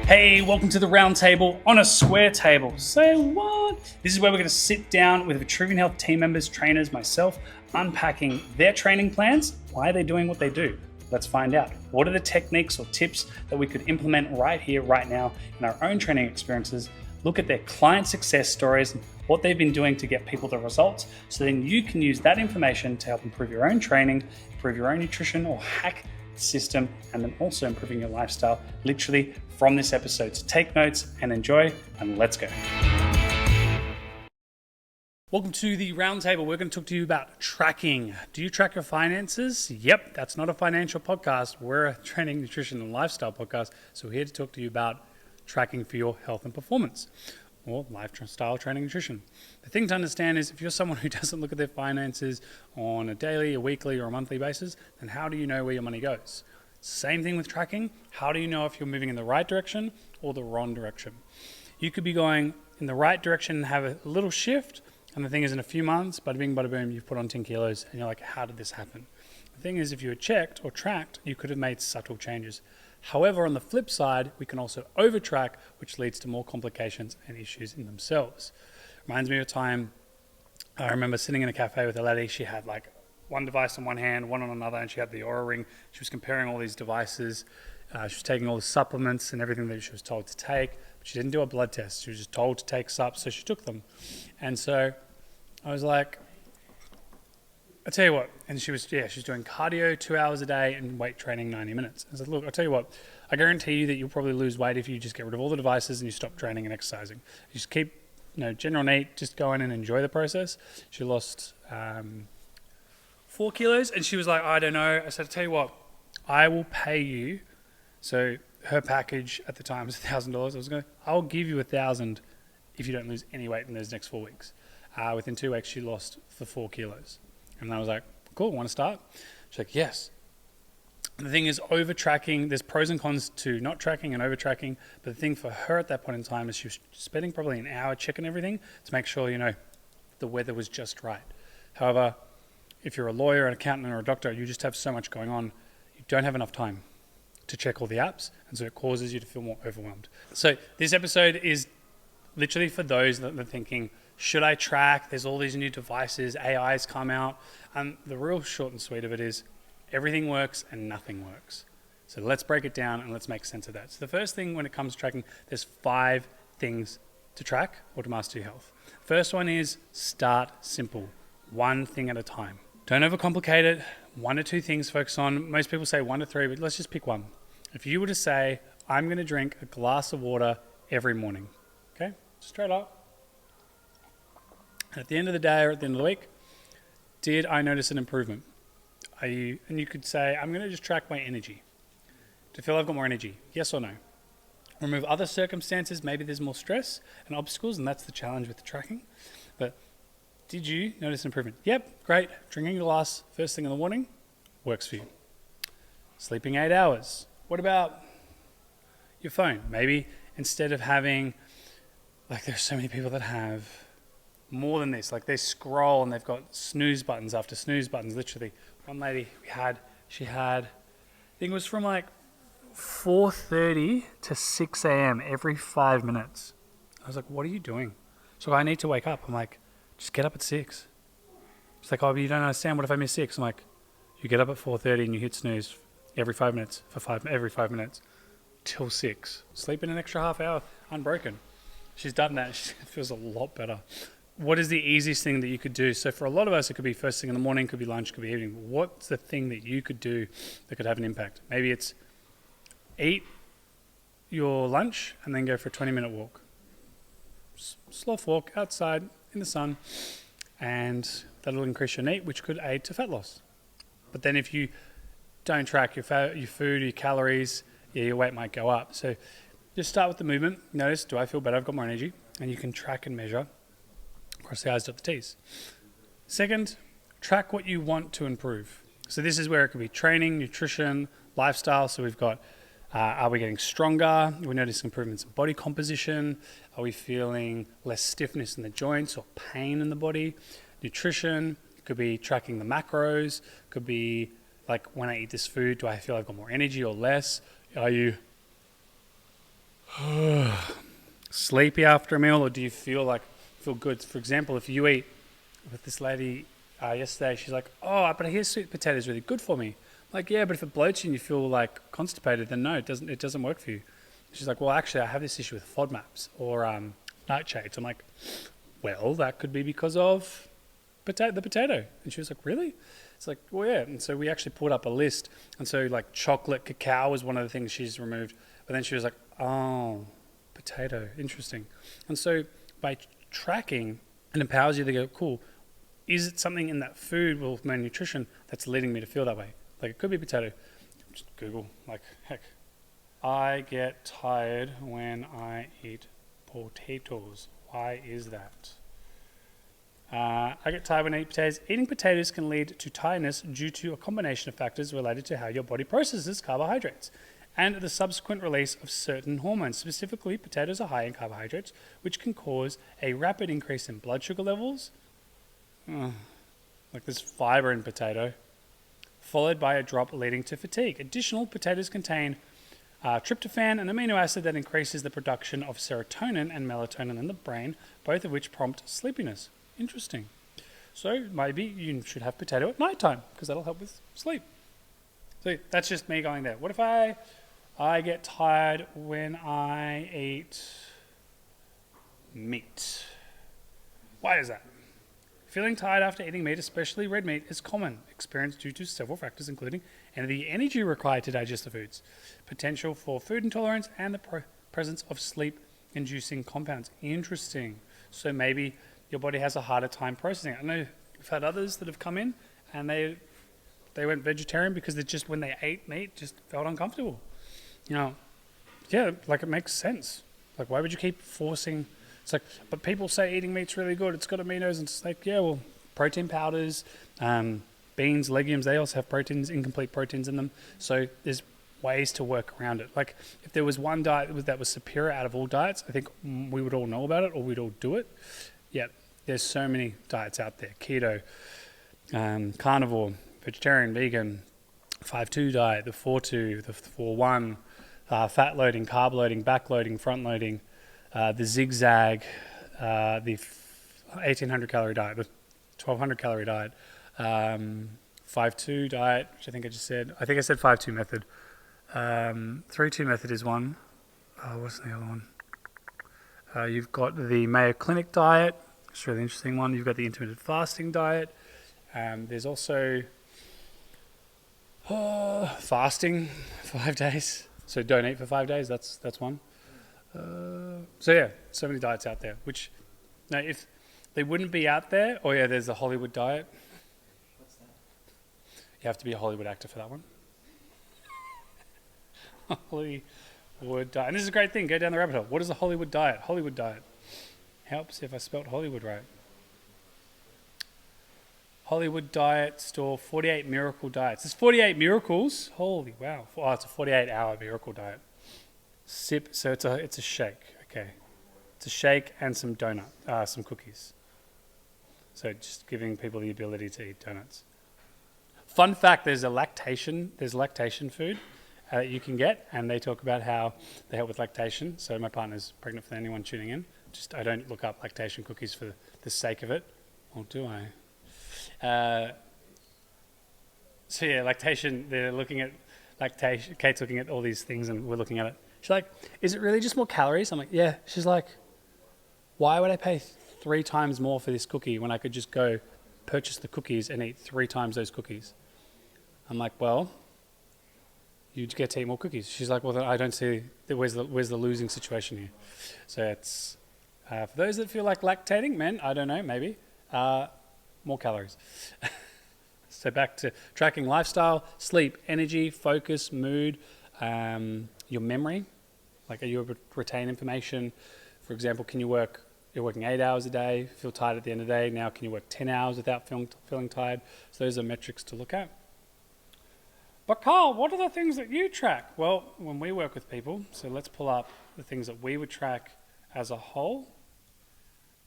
Hey, welcome to the round table on a square table. Say what? This is where we're going to sit down with Vitruvian Health team members, trainers, myself, unpacking their training plans. Why are they doing what they do? Let's find out. What are the techniques or tips that we could implement right here, right now in our own training experiences? Look at their client success stories, what they've been doing to get people the results, so then you can use that information to help improve your own training, improve your own nutrition, or hack the system, and then also improving your lifestyle literally from this episode. So take notes and enjoy, and let's go. Welcome to the roundtable. We're going to talk to you about tracking. Do you track your finances? Yep, that's not a financial podcast. We're a training, nutrition, and lifestyle podcast. So we're here to talk to you about tracking for your health and performance, or lifestyle, training, nutrition. The thing to understand is if you're someone who doesn't look at their finances on a daily, a weekly, or a monthly basis, then how do you know where your money goes? Same thing with tracking. How do you know if you're moving in the right direction or the wrong direction? You could be going in the right direction and have a little shift, and the thing is in a few months, bada bing, bada boom, you've put on 10 kilos, and you're like, how did this happen? The thing is, if you had checked or tracked, you could have made subtle changes. However, on the flip side, we can also overtrack, which leads to more complications and issues in themselves. Reminds me of a time, I remember sitting in a cafe with a lady. She had like one device on one hand, one on another, and she had the Oura Ring. She was comparing all these devices. She was taking all the supplements and everything that she was told to take, but she didn't do a blood test. She was just told to take sups, so she took them. And so I was like, I tell you what, and she's doing cardio 2 hours a day and weight training 90 minutes. I said, look, I'll tell you what, I guarantee you that you'll probably lose weight if you just get rid of all the devices and you stop training and exercising. You just keep, general neat, just go in and enjoy the process. She lost 4 kilos, and she was like, I don't know. I said, I'll tell you what, I will pay you. So her package at the time was $1,000. I'll give you $1,000 if you don't lose any weight in those next 4 weeks. Within 2 weeks, she lost the 4 kilos. And I was like, cool, want to start? She's like, yes. And the thing is, over-tracking, there's pros and cons to not tracking and over-tracking. But the thing for her at that point in time is she was spending probably an hour checking everything to make sure, the weather was just right. However, if you're a lawyer, an accountant, or a doctor, you just have so much going on, you don't have enough time to check all the apps. And so it causes you to feel more overwhelmed. So this episode is literally for those that are thinking, should I track? There's all these new devices, AIs come out. And the real short and sweet of it is everything works and nothing works. So let's break it down and let's make sense of that. So the first thing when it comes to tracking, there's 5 things to track or to master your health. First one is start simple, one thing at a time. Don't overcomplicate it. 1 or 2 things focus on. Most people say 1 to 3, but let's just pick one. If you were to say, I'm going to drink a glass of water every morning, okay? Straight up. At the end of the day or at the end of the week, did I notice an improvement? And you could say, I'm going to just track my energy to feel I've got more energy. Yes or no? Remove other circumstances. Maybe there's more stress and obstacles, and that's the challenge with the tracking. But did you notice an improvement? Yep, great. Drinking a glass first thing in the morning works for you. Sleeping 8 hours. What about your phone? Maybe instead of having, there's so many people that have more than this. They scroll and they've got snooze buttons after snooze buttons. Literally, one lady she had, I think it was from 4:30 to 6 a.m. every 5 minutes. I was like, what are you doing? So I need to wake up. I'm like, just get up at 6. She's like, oh, but you don't understand. What if I miss 6? I'm like, you get up at 4:30 and you hit snooze every 5 minutes every 5 minutes till 6. Sleep in an extra half hour unbroken. She's done that. She feels a lot better. What is the easiest thing that you could do? So for a lot of us, it could be first thing in the morning, could be lunch, could be evening. What's the thing that you could do that could have an impact? Maybe it's eat your lunch and then go for a 20-minute walk. Slow walk outside in the sun, and that'll increase your NEAT, which could aid to fat loss. But then if you don't track your food, your calories, your weight might go up. So just start with the movement. Notice, do I feel better? I've got more energy. And you can track and measure. Cross the I's, dot the T's. Second, track what you want to improve. So this is where it could be training, nutrition, lifestyle. So we've got, are we getting stronger? Are we noticing improvements in body composition? Are we feeling less stiffness in the joints or pain in the body? Nutrition, could be tracking the macros, could be when I eat this food, do I feel I've got more energy or less? Are you Sleepy after a meal, or do you feel good? For example, if you eat with this lady yesterday, she's like, "Oh, but I hear sweet potato is really good for me." I'm like, yeah, but if it bloats you and you feel like constipated, then no, it doesn't. It doesn't work for you. She's like, "Well, actually, I have this issue with FODMAPs or nightshades." I'm like, "Well, that could be because of the potato." And she was like, "Really?" It's like, "Well, yeah." And so we actually pulled up a list, and so like chocolate, cacao was one of the things she's removed. But then she was like, "Oh, potato, interesting." And so by tracking, it empowers you to go, "Cool, is it something in that food with my nutrition that's leading me to feel that way?" Like it could be potato. Just Google, like, heck, I get tired when I eat potatoes. Why is that? I get tired when I eat potatoes. Eating potatoes can lead to tiredness due to a combination of factors related to how your body processes carbohydrates and the subsequent release of certain hormones. Specifically, potatoes are high in carbohydrates, which can cause a rapid increase in blood sugar levels. Like there's fiber in potato, followed by a drop leading to fatigue. Additional potatoes contain tryptophan, an amino acid that increases the production of serotonin and melatonin in the brain, both of which prompt sleepiness. Interesting. So maybe you should have potato at night time because that'll help with sleep. So that's just me going there. What if I get tired when I eat meat? Why is that? Feeling tired after eating meat, especially red meat, is common, experienced due to several factors, including the energy required to digest the foods, potential for food intolerance, and the presence of sleep-inducing compounds. Interesting. So maybe your body has a harder time processing it. I know we've had others that have come in and they went vegetarian because they just, when they ate meat, just felt uncomfortable. Yeah, like it makes sense. Like, why would you keep forcing? It's like, but people say eating meat's really good. It's got aminos, and it's like, yeah, well, protein powders, beans, legumes, they also have proteins, incomplete proteins in them. So there's ways to work around it. Like, if there was one diet that was superior out of all diets, I think we would all know about it or we'd all do it. Yeah, there's so many diets out there. Keto, carnivore, vegetarian, vegan, 5-2 diet, the 4-2, the 4-1, fat loading, carb loading, back loading, front loading, the zigzag, the 1800 calorie diet, the 1200 calorie diet, 5-2 diet, which I think I just said. I think I said 5-2 method. 3-2 method is one. What's the other one? You've got the Mayo Clinic diet. It's a really interesting one. You've got the intermittent fasting diet. There's also fasting 5 days. So don't eat for 5 days. That's one. So yeah, so many diets out there. Which, no, if they wouldn't be out there, oh yeah, there's the Hollywood diet. What's that? You have to be a Hollywood actor for that one. Hollywood diet. And this is a great thing. Go down the rabbit hole. What is the Hollywood diet? Hollywood diet. Helps if I spelt Hollywood right. Hollywood diet store 48 miracle diets. There's 48 miracles. Holy wow. Oh, it's a 48-hour miracle diet. Sip. So it's a shake. Okay. It's a shake and some some cookies. So just giving people the ability to eat donuts. Fun fact, there's lactation food that you can get, and they talk about how they help with lactation. So my partner's pregnant, for anyone tuning in. I don't look up lactation cookies for the sake of it. Or do I? So yeah, lactation, they're looking at lactation. Kate's looking at all these things and we're looking at it. She's like, is it really just more calories? I'm like, yeah. She's like, why would I pay 3 times more for this cookie when I could just go purchase the cookies and eat 3 times those cookies? I'm like, well, you get to eat more cookies. She's like, well, then I don't see, where's the losing situation here? So it's, for those that feel like lactating, men, I don't know, maybe, more calories. So back to tracking lifestyle, sleep, energy, focus, mood, your memory. Like, are you able to retain information? For example, you're working 8 hours a day, feel tired at the end of the day. Now, can you work 10 hours without feeling tired? So those are metrics to look at. But Karl, what are the things that you track? Well, when we work with people, so let's pull up the things that we would track as a whole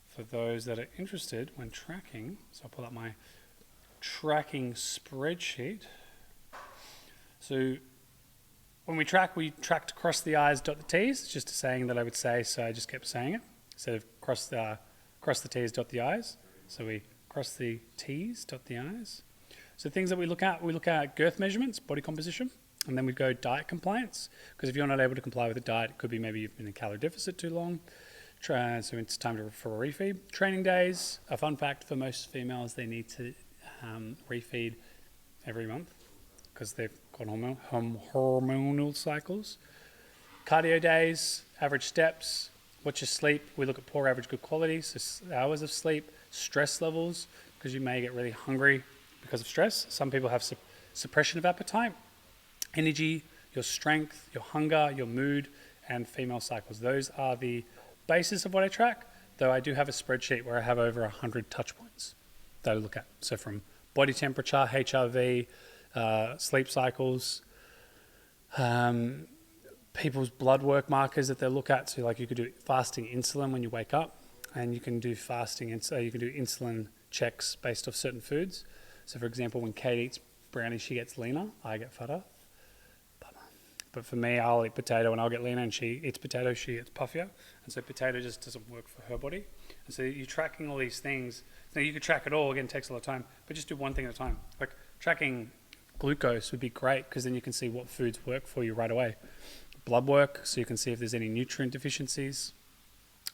for those that are interested when tracking. So I'll pull up my tracking spreadsheet. So When we tracked cross the I's, dot the T's. It's just a saying that I would say, so I just kept saying it. Instead of cross the T's, dot the I's. So we cross the T's, dot the I's. So things that we look at girth measurements, body composition, and then we go diet compliance. Because if you're not able to comply with a diet, it could be maybe you've been in a calorie deficit too long. So it's time for a refeed. Training days, a fun fact for most females, they need to refeed every month because they've got hormonal cycles. Cardio days, average steps, what's your sleep? We look at poor, average, good quality, so hours of sleep, stress levels, because you may get really hungry because of stress. Some people have suppression of appetite, energy, your strength, your hunger, your mood, and female cycles. Those are the basis of what I track, though I do have a spreadsheet where I have over 100 touch points that I look at. So from body temperature, HRV, sleep cycles, people's blood work markers that they look at. So like you could do fasting insulin when you wake up, and you can do fasting, and so you can do insulin checks based off certain foods. So for example, when Kate eats brownies, she gets leaner, I get fatter. But for me, I'll eat potato and I'll get leaner, and she eats potato, she gets puffier. And so potato just doesn't work for her body. And so you're tracking all these things. Now you could track it all, again, it takes a lot of time, but just do one thing at a time. Like tracking glucose would be great because then you can see what foods work for you right away. Blood work, so you can see if there's any nutrient deficiencies.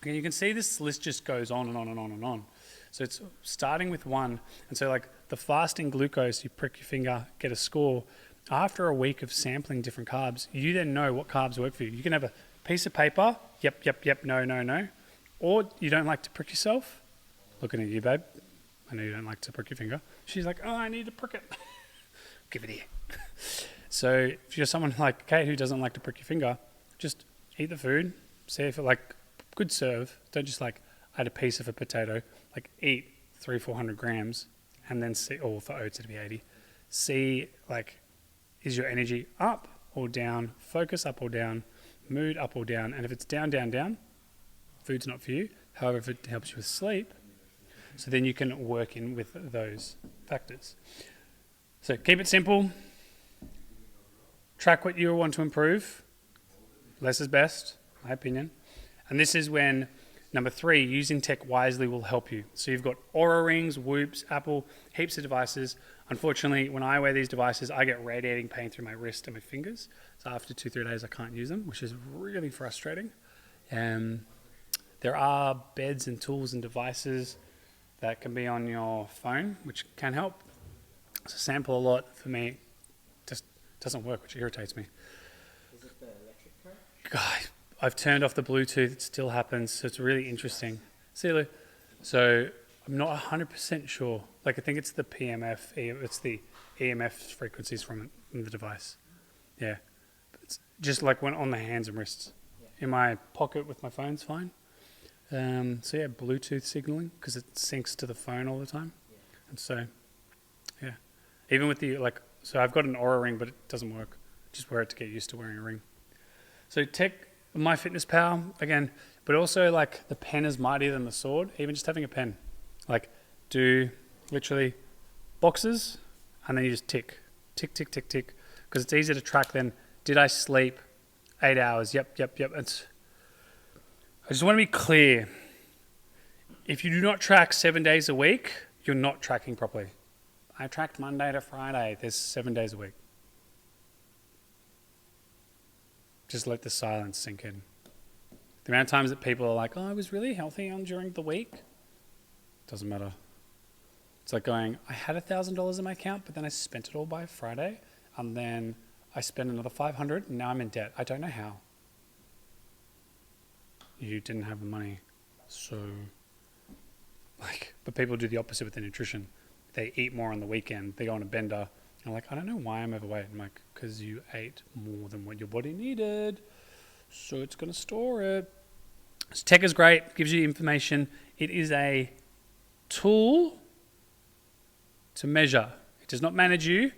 And you can see this list just goes on and on and on and on. So it's starting with one. And so like the fasting glucose, you prick your finger, get a score. After a week of sampling different carbs, you then know what carbs work for you. You can have a piece of paper, yep, no. Or you don't like to prick yourself. Looking at you, babe. I know you don't like to prick your finger. She's like, oh, I need to prick it. Give it here. So if you're someone like Kate who doesn't like to prick your finger, just eat the food. See if it like, good serve. Don't just like add a piece of a potato. Like eat 300-400 grams and then see, or for oats it'd be 80. See like, is your energy up or down? Focus up or down? Mood up or down? And if it's down, food's not for you. However, if it helps you with sleep, so then you can work in with those factors. So keep it simple. Track what you want to improve. Less is best, my opinion. And this is when, number 3, using tech wisely will help you. So you've got Oura Rings, Whoops, Apple, heaps of devices. Unfortunately, when I wear these devices, I get radiating pain through my wrist and my fingers. So after 2-3 days, I can't use them, which is really frustrating. There are beds and tools and devices that can be on your phone, which can help. So sample a lot for me just doesn't work, which irritates me. Is it the electric car? God, I've turned off the Bluetooth. It still happens. So it's really interesting. See you, Lou. So I'm not 100% sure. Like I think it's the PMF, it's the EMF frequencies from the device. Yeah. It's just like when on the hands and wrists. Yeah. In my pocket with my phone's fine. So yeah, Bluetooth signaling because it syncs to the phone all the time. Yeah. And so, yeah. Even with the, like, so I've got an Oura Ring, but it doesn't work. Just wear it to get used to wearing a ring. So tech, MyFitnessPal, again, but also like the pen is mightier than the sword. Even just having a pen. Like do literally boxes and then you just tick. Because it's easier to track than, did I sleep 8 hours? Yep. I just want to be clear. If you do not track 7 days a week, you're not tracking properly. I tracked Monday to Friday. There's 7 days a week. Just let the silence sink in. The amount of times that people are like, oh, I was really healthy during the week. Doesn't matter. It's like going, I had $1,000 in my account, but then I spent it all by Friday, and then I spent another $500, and now I'm in debt. I don't know how. You didn't have the money. So, like, but people do the opposite with their nutrition. They eat more on the weekend. They go on a bender. And like, I don't know why I'm overweight. I'm like, because you ate more than what your body needed. So it's going to store it. So tech is great. Gives you information. It is a tool to measure. It does not manage you.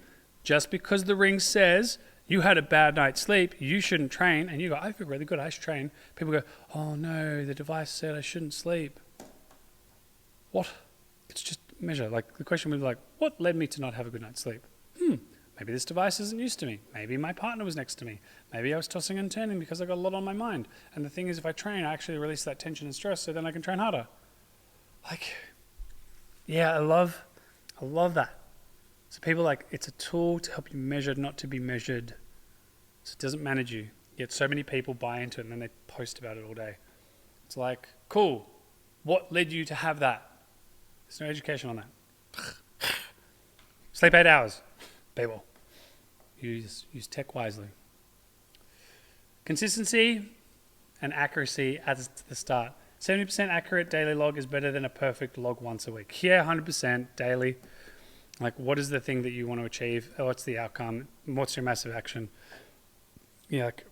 Just because the ring says you had a bad night's sleep, you shouldn't train. And you go, I feel really good. I should train. People go, oh no, the device said I shouldn't sleep. What? It's just measure. Like the question would be like, what led me to not have a good night's sleep? Maybe this device isn't used to me. Maybe my partner was next to me. Maybe I was tossing and turning because I got a lot on my mind. And the thing is, if I train, I actually release that tension and stress, so then I can train harder. Like, yeah, I love that. So people it's a tool to help you measure, not to be measured. So it doesn't manage you. Yet so many people buy into it and then they post about it all day. It's like, cool. What led you to have that? There's no education on that. Sleep 8 hours. People. Use tech wisely. Consistency and accuracy at the start. 70% accurate daily log is better than a perfect log once a week. Yeah, 100% daily. Like, what is the thing that you want to achieve? What's the outcome? What's your massive action? Yeah, like,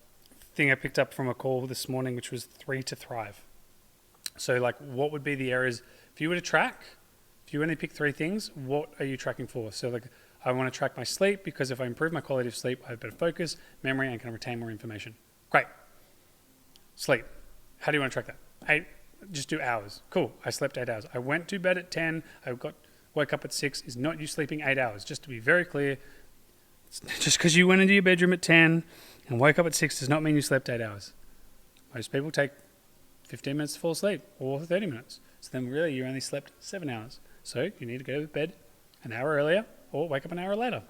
thing I picked up from a call this morning, which was 3 to thrive. So, like, what would be the areas, if you were to track, if you only pick 3 things, what are you tracking for? So, like, I want to track my sleep because if I improve my quality of sleep, I have better focus, memory, and can retain more information. Great. Sleep. How do you want to track that? Just do hours. Cool. I slept 8 hours. I went to bed at 10. Woke up at 6 is not you sleeping 8 hours. Just to be very clear, just because you went into your bedroom at 10 and woke up at 6 does not mean you slept 8 hours. Most people take 15 minutes to fall asleep or 30 minutes. So then really you only slept 7 hours. So you need to go to bed an hour earlier or wake up an hour later.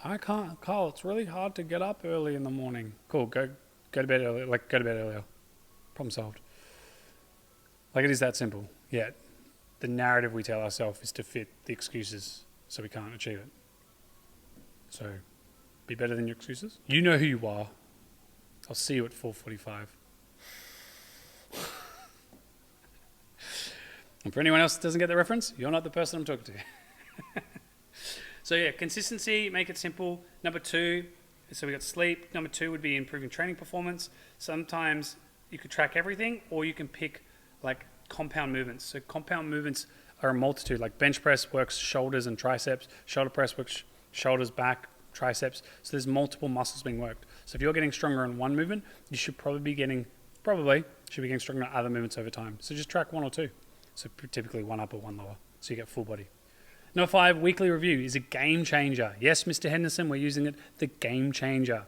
I can't, Carl, it's really hard to get up early in the morning. Cool, go to bed early, go to bed earlier. Problem solved. Like, it is that simple. Yet the narrative we tell ourselves is to fit the excuses so we can't achieve it. So be better than your excuses. You know who you are. I'll see you at 4:45. And for anyone else that doesn't get the reference, you're not the person I'm talking to. So yeah, consistency, make it simple. Number 2, so we got sleep. Number 2 would be improving training performance. Sometimes you could track everything, or you can pick like compound movements. So compound movements are a multitude. Like bench press works shoulders and triceps. Shoulder press works shoulders, back, triceps. So there's multiple muscles being worked. So if you're getting stronger in one movement, you should probably be getting stronger in other movements over time. So just track 1 or 2. So typically 1 upper, 1 lower. So you get full body. Number 5, weekly review is a game changer. Yes, Mr. Henderson, we're using it, the game changer.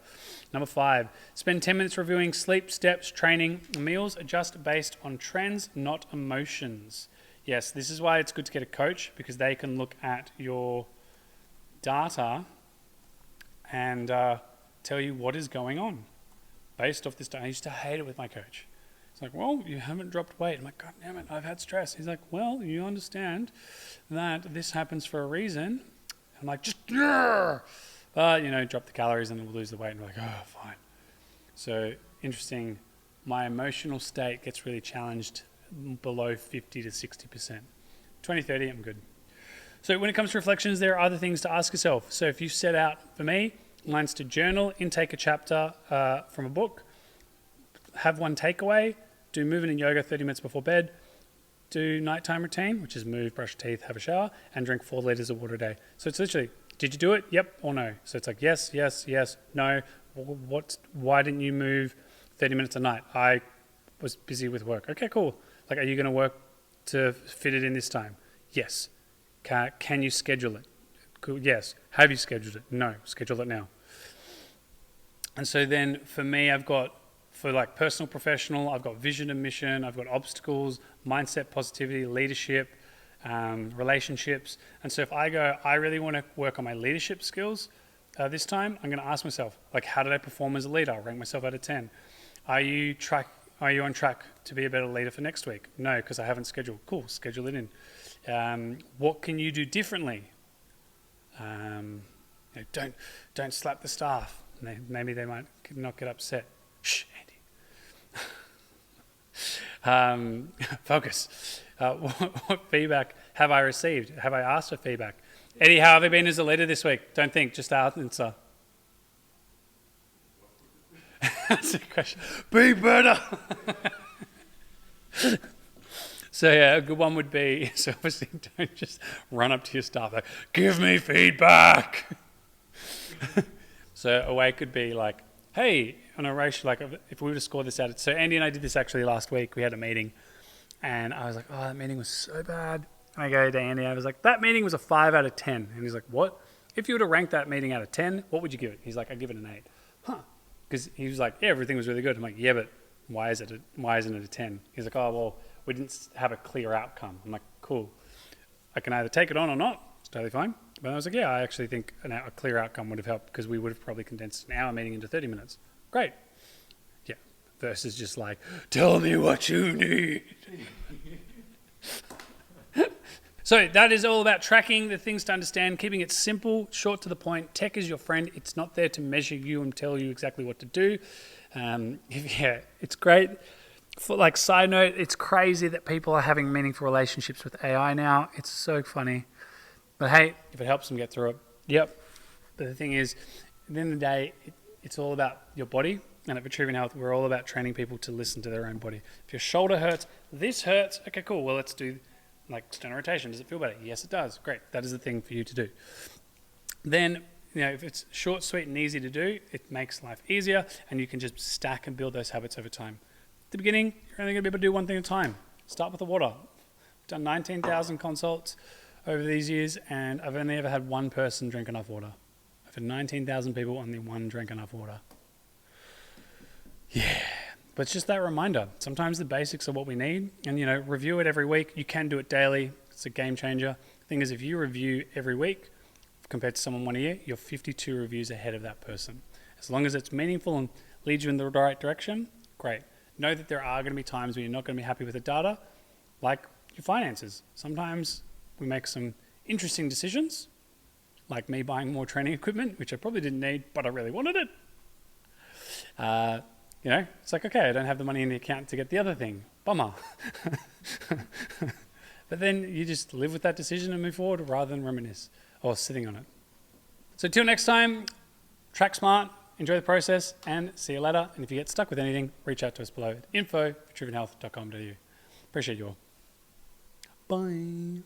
Number 5, spend 10 minutes reviewing sleep, steps, training, meals. Adjust based on trends, not emotions. Yes, this is why it's good to get a coach, because they can look at your data and tell you what is going on based off this data. I used to hate it with my coach. It's like, well, you haven't dropped weight. I'm like, God damn it, I've had stress. He's like, well, you understand that this happens for a reason. I'm like, just, drop the calories and then we'll lose the weight. And we're like, oh, fine. So interesting. My emotional state gets really challenged below 50 to 60%. 20, 30, I'm good. So when it comes to reflections, there are other things to ask yourself. So if you set out, for me, mine's to journal, intake a chapter from a book, have one takeaway, do movement and yoga 30 minutes before bed, do nighttime routine, which is move, brush your teeth, have a shower, and drink 4 liters of water a day. So it's literally, did you do it? Yep or no? So it's like, yes, yes, yes, no. Why didn't you move 30 minutes a night? I was busy with work. Okay, cool. Like, are you going to work to fit it in this time? Yes. Can you schedule it? Cool. Yes. Have you scheduled it? No. Schedule it now. And so then for me, I've got, for like personal, professional, I've got vision and mission, I've got obstacles, mindset, positivity, leadership, relationships. And so if I go, I really want to work on my leadership skills this time, I'm going to ask myself, like, how did I perform as a leader? I'll rank myself out of 10. Are you on track to be a better leader for next week? No, because I haven't scheduled. Cool, schedule it in. What can you do differently? Don't slap the staff. Maybe they might not get upset. Shh, Andy. Focus. What feedback have I received? Have I asked for feedback? Eddie, how have I been as a leader this week? Don't think, just answer. That's a question. Be better. So yeah, a good one would be, so obviously don't just run up to your staff like, give me feedback. So a way could be like, hey, on a ratio, like if we were to score this out, so Andy and I did this actually last week. We had a meeting and I was like, oh, that meeting was so bad. And I go to Andy, I was like, that meeting was a 5 out of 10. And he's like, what? if you were to rank that meeting out of 10, what would you give it? He's like, I'd give it an 8. Huh. Because he was like, yeah, everything was really good. I'm like, yeah, but why isn't it a 10? He's like, oh, well, we didn't have a clear outcome. I'm like, cool. I can either take it on or not. It's totally fine. But I was like, yeah, I actually think a clear outcome would have helped because we would have probably condensed an hour meeting into 30 minutes. Great. Yeah. Versus just like, tell me what you need. So that is all about tracking, the things to understand, keeping it simple, short to the point. Tech is your friend. It's not there to measure you and tell you exactly what to do. Yeah, it's great. For like side note, it's crazy that people are having meaningful relationships with AI now. It's so funny. But hey, if it helps them get through it, yep. But the thing is, at the end of the day, it's all about your body. And at Vitruvian Health, we're all about training people to listen to their own body. If your shoulder hurts, this hurts. Okay, cool. Well, let's do like external rotation. Does it feel better? Yes, it does. Great. That is the thing for you to do. Then, if it's short, sweet, and easy to do, it makes life easier, and you can just stack and build those habits over time. At the beginning, you're only going to be able to do one thing at a time. Start with the water. I've done 19,000 consults over these years, and I've only ever had one person drink enough water. I've had 19,000 people, only one drank enough water. Yeah. But it's just that reminder. Sometimes the basics are what we need, and review it every week. You can do it daily. It's a game changer. The thing is, if you review every week compared to someone one a year, you're 52 reviews ahead of that person. As long as it's meaningful and leads you in the right direction, great. Know that there are going to be times when you're not going to be happy with the data, like your finances. Sometimes we make some interesting decisions, like me buying more training equipment, which I probably didn't need, but I really wanted it. It's like, okay, I don't have the money in the account to get the other thing. Bummer. But then you just live with that decision and move forward rather than reminisce or sitting on it. So till next time, track smart, enjoy the process, and see you later. And if you get stuck with anything, reach out to us below at info@vitruvianhealth.com.au. Appreciate you all. Bye.